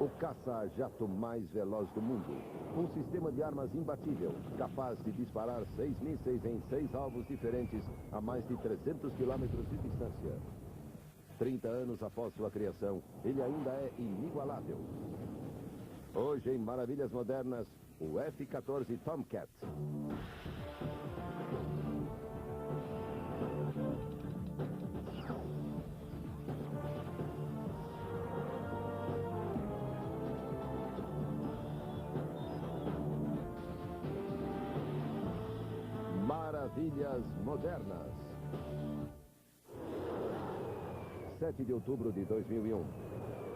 O caça-jato mais veloz do mundo. Um sistema de armas imbatível, capaz de disparar 6 mísseis em 6 alvos diferentes a mais de 300 quilômetros de distância. 30 anos após sua criação, ele ainda é inigualável. Hoje, em Maravilhas Modernas, o F-14 Tomcat. Maravilhas Modernas. 7 de outubro de 2001.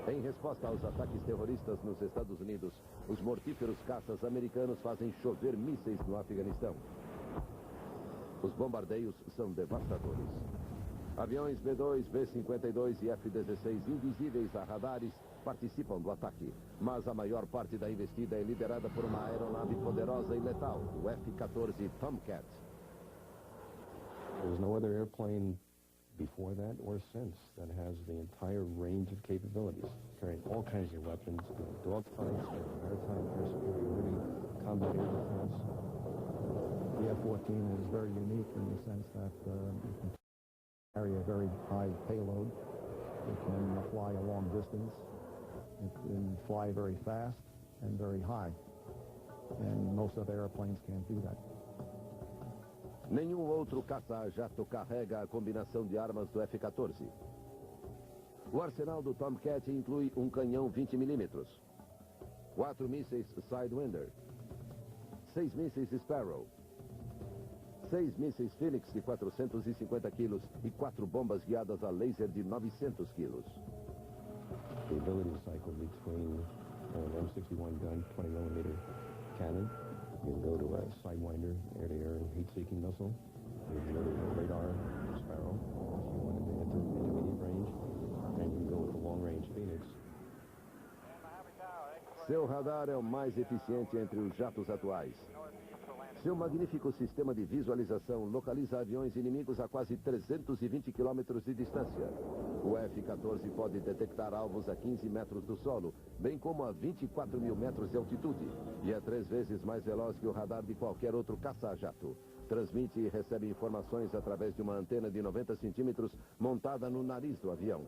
Em resposta aos ataques terroristas nos Estados Unidos, os mortíferos caças americanos fazem chover mísseis no Afeganistão. Os bombardeios são devastadores. Aviões B-2, B-52 e F-16 invisíveis a radares participam do ataque, mas a maior parte da investida é liderada por uma aeronave poderosa e letal, o F-14 Tomcat. There's no other airplane before that or since that has the entire range of capabilities, carrying all kinds of weapons, dogfights, maritime air superiority, combat air defense. The F-14 is very unique in the sense that it can carry a very high payload. It can fly a long distance. It can fly very fast and very high. And most other airplanes can't do that. Nenhum outro caça-jato carrega a combinação de armas do F-14. O arsenal do Tomcat inclui um canhão 20 mm, 4 mísseis Sidewinder, 6 mísseis Sparrow, 6 mísseis Phoenix de 450 quilos e 4 bombas guiadas a laser de 900 quilos. The ability cycle between an M61 gun, 20mm cannon. You can go to a Sidewinder, air-to-air heat-seeking missile. You can go to a radar Sparrow if you wanted to enter intermediate range. And you can go with the long-range Phoenix. Seu radar é o mais eficiente entre os jatos atuais. Seu magnífico sistema de visualização localiza aviões inimigos a quase 320 quilômetros de distância. O F-14 pode detectar alvos a 15 metros do solo, bem como a 24 mil metros de altitude, e é 3 vezes mais veloz que o radar de qualquer outro caça-jato. Transmite e recebe informações através de uma antena de 90 centímetros montada no nariz do avião.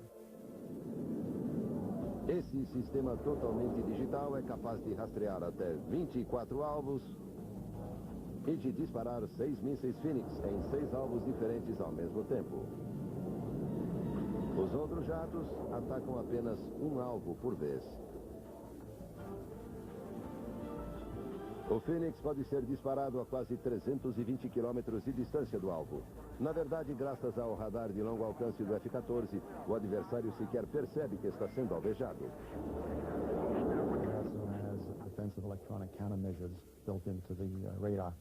Esse sistema totalmente digital é capaz de rastrear até 24 alvos e de disparar 6 mísseis Phoenix em 6 alvos diferentes ao mesmo tempo. Os outros jatos atacam apenas um alvo por vez. O Phoenix pode ser disparado a quase 320 quilômetros de distância do alvo. Na verdade, graças ao radar de longo alcance do F-14, o adversário sequer percebe que está sendo alvejado. It also has defensive electronic countermeasures built into the radar.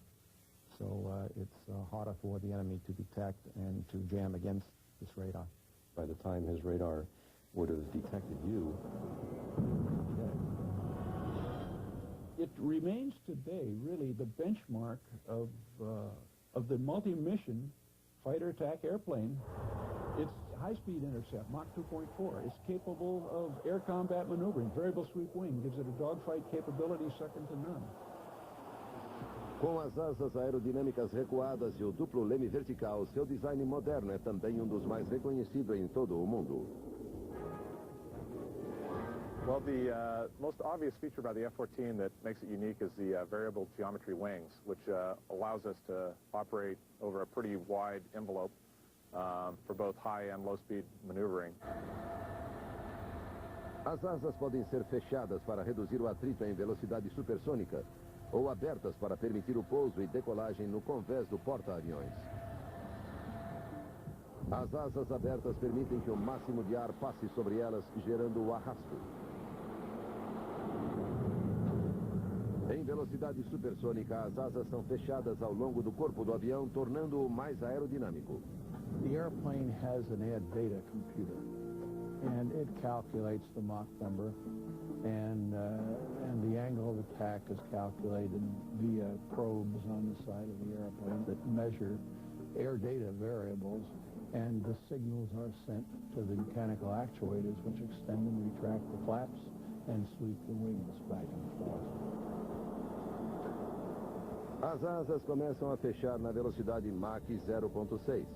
So it's harder for the enemy to detect and to jam against this radar. By the time his radar would have detected you, it remains today really the benchmark of the multi-mission fighter attack airplane. Its high-speed intercept, Mach 2.4, is capable of air combat maneuvering. Variable sweep wing gives it a dogfight capability second to none. Com as asas aerodinâmicas recuadas e o duplo leme vertical, seu design moderno é também um dos mais reconhecidos em todo o mundo. Well, the most obvious feature about the F-14 that makes it unique is the variable geometry wings, which allows us to operate over a pretty wide envelope for both high and low-speed maneuvering. As asas podem ser fechadas para reduzir o atrito em velocidade supersônica ou abertas para permitir o pouso e decolagem no convés do porta-aviões. As asas abertas permitem que o máximo de ar passe sobre elas, gerando o arrasto. Em velocidade supersônica, as asas são fechadas ao longo do corpo do avião, tornando-o mais aerodinâmico. The airplane has an air data computer, and it calculates the Mach number, and the angle of attack is calculated via probes on the side of the airplane that measure air data variables, and the signals are sent to the mechanical actuators which extend and retract the flaps and sweep the wings back and forth. As asas começam a fechar na velocidade Mach 0.6.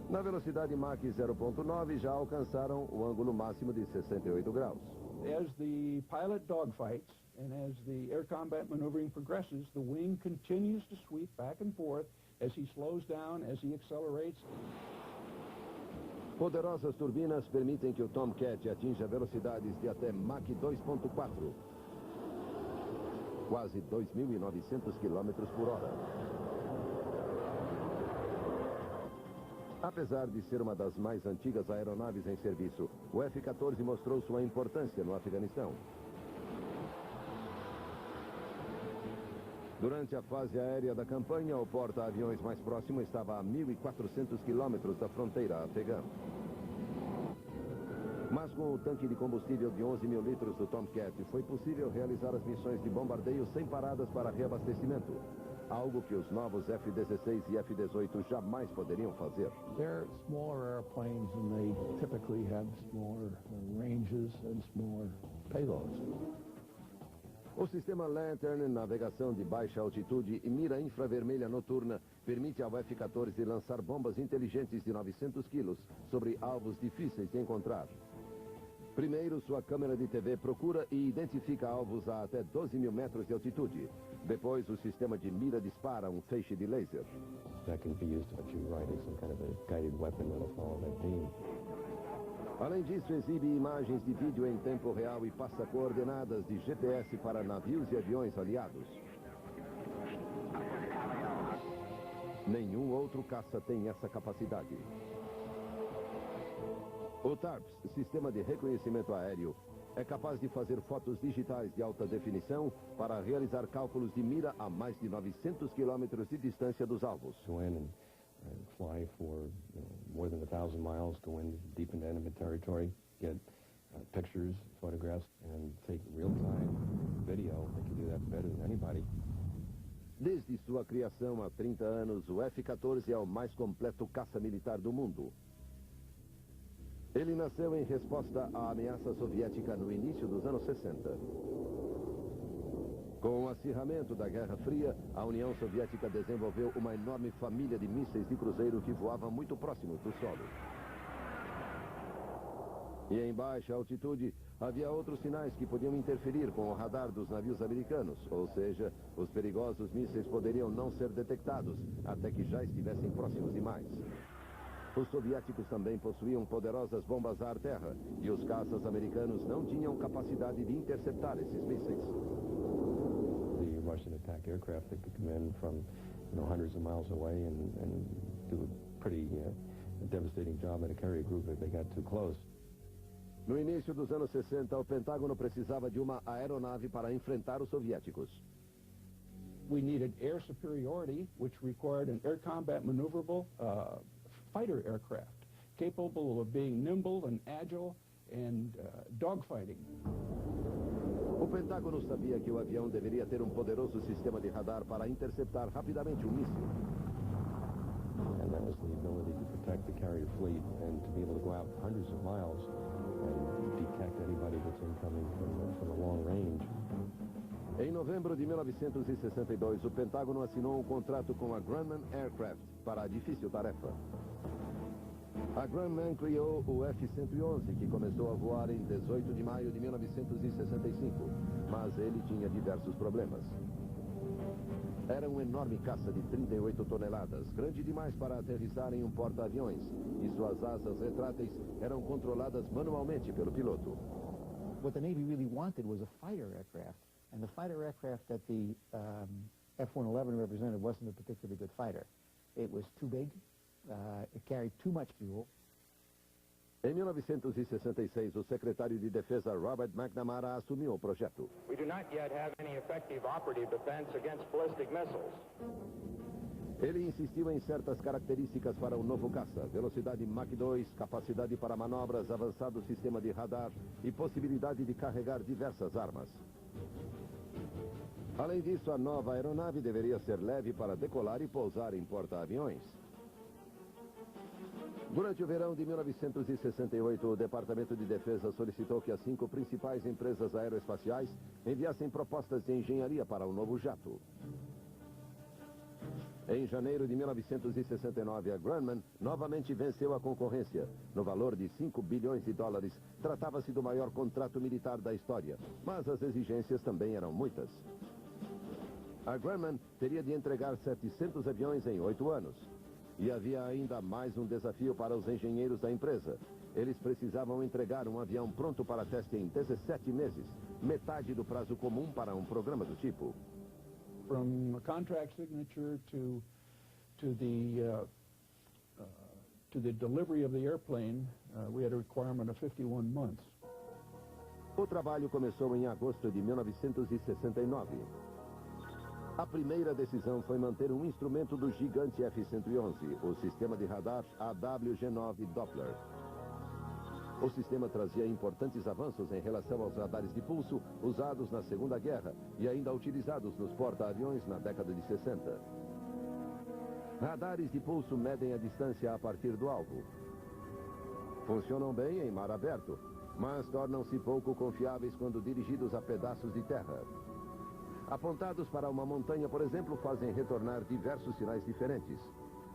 Na velocidade Mach 0.9 já alcançaram o ângulo máximo de 68 graus. As the pilot dogfights and as the air combat maneuvering progresses, the wing continues to sweep back and forth as he slows down, as he accelerates. Poderosas turbinas permitem que o Tomcat atinja velocidades de até Mach 2.4, quase 2.900 km por hora. Apesar de ser uma das mais antigas aeronaves em serviço, o F-14 mostrou sua importância no Afeganistão. Durante a fase aérea da campanha, o porta-aviões mais próximo estava a 1.400 quilômetros da fronteira afegã. Mas com o tanque de combustível de 11 mil litros do Tomcat, foi possível realizar as missões de bombardeio sem paradas para reabastecimento, algo que os novos F-16 e F-18 jamais poderiam fazer. They're smaller airplanes and they typically have smaller ranges and smaller payloads. O sistema Lantern, navegação de baixa altitude e mira infravermelha noturna, permite ao F-14 lançar bombas inteligentes de 900 quilos sobre alvos difíceis de encontrar. Primeiro, sua câmera de TV procura e identifica alvos a até 12 mil metros de altitude. Depois, o sistema de mira dispara um feixe de laser. That can be used to let you ride as some kind of a guided weapon that'll follow that beam. Além disso, exibe imagens de vídeo em tempo real e passa coordenadas de GPS para navios e aviões aliados. Nenhum outro caça tem essa capacidade. O TARPS, Sistema de Reconhecimento Aéreo, é capaz de fazer fotos digitais de alta definição para realizar cálculos de mira a mais de 900 quilômetros de distância dos alvos. Go in and fly for more than 1,000 miles, go in deep into enemy territory, get pictures, photographs, and take real-time video. They can do that better than anybody. Desde sua criação há 30 anos, o F-14 é o mais completo caça militar do mundo. Ele nasceu em resposta à ameaça soviética no início dos anos 60. Com o acirramento da Guerra Fria, a União Soviética desenvolveu uma enorme família de mísseis de cruzeiro que voavam muito próximos do solo. E em baixa altitude, havia outros sinais que podiam interferir com o radar dos navios americanos, ou seja, os perigosos mísseis poderiam não ser detectados até que já estivessem próximos demais. Os soviéticos também possuíam poderosas bombas ar-terra e os caças americanos não tinham capacidade de interceptar esses mísseis. The Russian attack aircraft that could come in from hundreds of miles away and do a pretty devastating job at a carrier group if they got too close. No início dos anos 60, o Pentágono precisava de uma aeronave para enfrentar os soviéticos. We needed air superiority, which required an air combat maneuverable fighter aircraft, capable of being nimble and agile and dogfighting. O Pentágono sabia que o avião deveria ter um poderoso sistema de radar para interceptar rapidamente um míssil. And that was the ability to protect the carrier fleet and to be able to go out hundreds of miles and detect anybody that's incoming from a long range. Em novembro de 1962, o Pentágono assinou um contrato com a Grumman Aircraft para a difícil tarefa. A Grumman criou o F-111, que começou a voar em 18 de maio de 1965, mas ele tinha diversos problemas. Era um enorme caça de 38 toneladas, grande demais para aterrissar em um porta-aviões, e suas asas retráteis eram controladas manualmente pelo piloto. What the Navy really wanted was a fighter aircraft, and the fighter aircraft that the F-111 represented wasn't a particularly good fighter. It was too big, it carried too much fuel. Em 1966, o secretário de Defesa Robert McNamara assumiu o projeto. We do not yet have any effective operative defense against ballistic missiles. Ele insistiu em certas características para o novo caça: velocidade Mach 2, capacidade para manobras, avançado sistema de radar e possibilidade de carregar diversas armas. Além disso, a nova aeronave deveria ser leve para decolar e pousar em porta-aviões. Durante o verão de 1968, o Departamento de Defesa solicitou que as 5 principais empresas aeroespaciais enviassem propostas de engenharia para o novo jato. Em janeiro de 1969, a Grumman novamente venceu a concorrência. No valor de 5 bilhões de dólares, tratava-se do maior contrato militar da história, mas as exigências também eram muitas. A Grumman teria de entregar 700 aviões em 8 anos. E havia ainda mais um desafio para os engenheiros da empresa. Eles precisavam entregar um avião pronto para teste em 17 meses, metade do prazo comum para um programa do tipo. From a contract signature to the delivery of the airplane, we had a requirement of 51 months. O trabalho começou em agosto de 1969. A primeira decisão foi manter um instrumento do gigante F-111, o sistema de radar AWG-9 Doppler. O sistema trazia importantes avanços em relação aos radares de pulso usados na Segunda Guerra e ainda utilizados nos porta-aviões na década de 60. Radares de pulso medem a distância a partir do alvo. Funcionam bem em mar aberto, mas tornam-se pouco confiáveis quando dirigidos a pedaços de terra. Apontados para uma montanha, por exemplo, fazem retornar diversos sinais diferentes.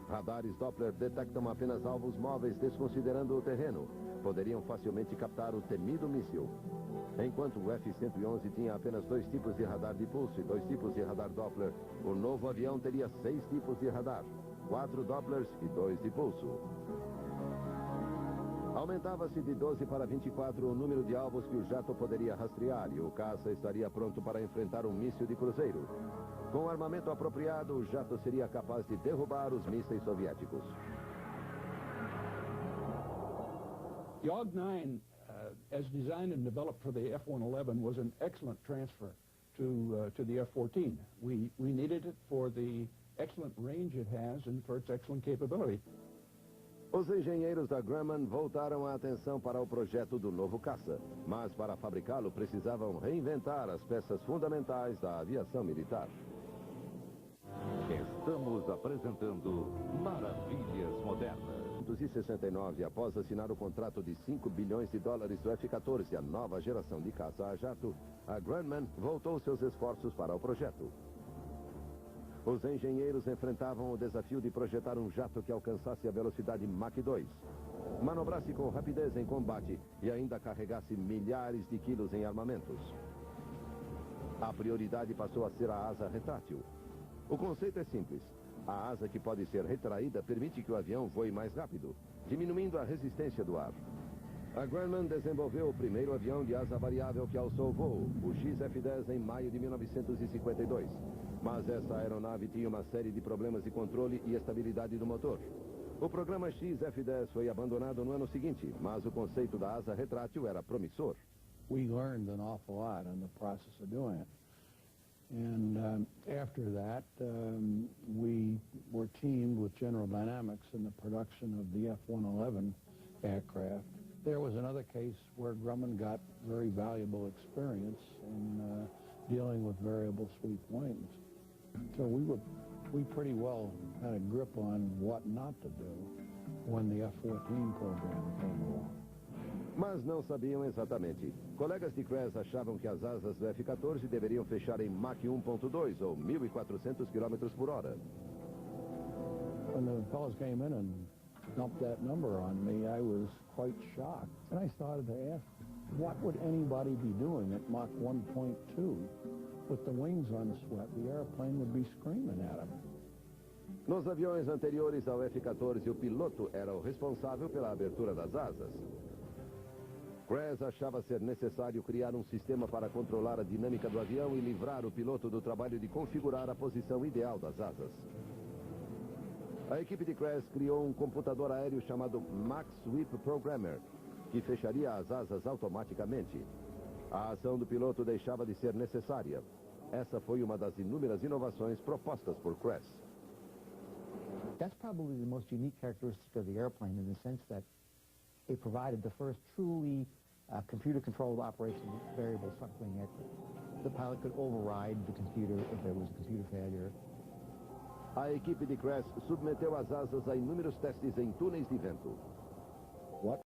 Radares Doppler detectam apenas alvos móveis, desconsiderando o terreno. Poderiam facilmente captar o temido míssil. Enquanto o F-111 tinha apenas 2 tipos de radar de pulso e 2 tipos de radar Doppler, o novo avião teria 6 tipos de radar, 4 Dopplers e 2 de pulso. Aumentava-se de 12 para 24 o número de alvos que o jato poderia rastrear e o caça estaria pronto para enfrentar um míssil de cruzeiro. Com armamento apropriado, o jato seria capaz de derrubar os mísseis soviéticos. The OG-9, as designed and developed for the F-111, was an excellent transfer to the F-14. We needed it for the excellent range it has and for its excellent capability. Os engenheiros da Grumman voltaram a atenção para o projeto do novo caça, mas para fabricá-lo precisavam reinventar as peças fundamentais da aviação militar. Estamos apresentando Maravilhas Modernas. Em 1969, após assinar o contrato de 5 bilhões de dólares do F-14, a nova geração de caça a jato, a Grumman voltou seus esforços para o projeto. Os engenheiros enfrentavam o desafio de projetar um jato que alcançasse a velocidade Mach 2, manobrasse com rapidez em combate e ainda carregasse milhares de quilos em armamentos. A prioridade passou a ser a asa retrátil. O conceito é simples. A asa que pode ser retraída permite que o avião voe mais rápido, diminuindo a resistência do ar. A Grumman desenvolveu o primeiro avião de asa variável que alçou voo, o XF-10, em maio de 1952. Mas essa aeronave tinha uma série de problemas de controle e estabilidade do motor. O programa XF-10 foi abandonado no ano seguinte, mas o conceito da asa retrátil era promissor. We learned an awful lot in the process of doing it. And after that, we were teamed with General Dynamics in the production of the F-111 aircraft. There was another case where Grumman got very valuable experience in dealing with variable sweep wings. So we pretty well had a grip on what not to do when the F-14 program came along. Mas não sabiam exatamente. Colegas de Kress achavam que as asas do F-14 deveriam fechar em Mach 1.2 ou 1.400 km por hora. When the fellows came in and dumped that number on me, I was quite shocked. And I started to ask, what would anybody be doing at Mach 1.2? With the wings unswept, the airplane would be screaming at them. Nos aviões anteriores ao F-14, o piloto era o responsável pela abertura das asas. Kress achava ser necessário criar um sistema para controlar a dinâmica do avião e livrar o piloto do trabalho de configurar a posição ideal das asas. A equipe de Kress criou um computador aéreo chamado Mach Sweep Programmer, que fecharia as asas automaticamente. A ação do piloto deixava de ser necessária. Essa foi uma das inúmeras inovações propostas por Kress. That's probably the most unique characteristic of the airplane in the sense that it provided the first truly computer-controlled operation of variable front-wing aircraft. The pilot could override the computer if there was a computer failure. A equipe de crash submeteu as asas a inúmeros testes em túneis de vento.